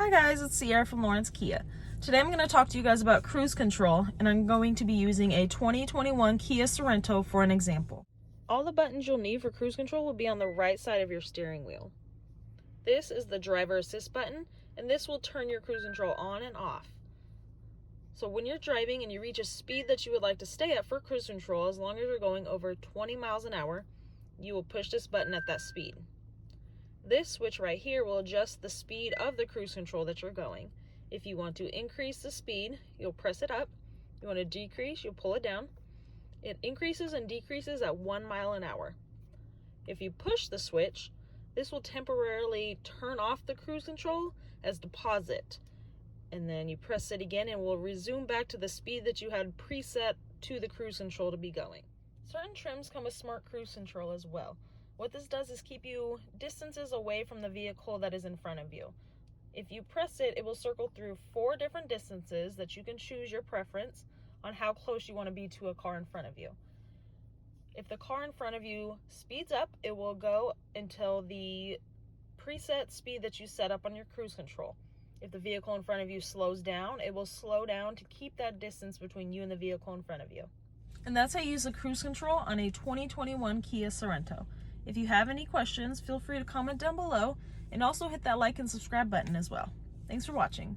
Hi guys, it's Sierra from Lawrence Kia. Today I'm going to talk to you guys about cruise control, and I'm going to be using a 2021 Kia Sorento for an example. All the buttons you'll need for cruise control will be on the right side of your steering wheel. This is the driver assist button, and this will turn your cruise control on and off. So when you're driving and you reach a speed that you would like to stay at for cruise control, as long as you're going over 20 miles an hour, you will push this button at that speed. This switch right here will adjust the speed of the cruise control that you're going. If you want to increase the speed, you'll press it up. You want to decrease, you'll pull it down. It increases and decreases at 1 mile an hour. If you push the switch, this will temporarily turn off the cruise control as deposit. And then you press it again and will resume back to the speed that you had preset to the cruise control to be going. Certain trims come with smart cruise control as well. What this does is keep you distances away from the vehicle that is in front of you. If you press it, it will circle through 4 different distances that you can choose your preference on how close you want to be to a car in front of you. If the car in front of you speeds up, it will go until the preset speed that you set up on your cruise control. If the vehicle in front of you slows down, it will slow down to keep that distance between you and the vehicle in front of you. And that's how you use the cruise control on a 2021 Kia Sorento. If you have any questions, feel free to comment down below and also hit that like and subscribe button as well. Thanks for watching.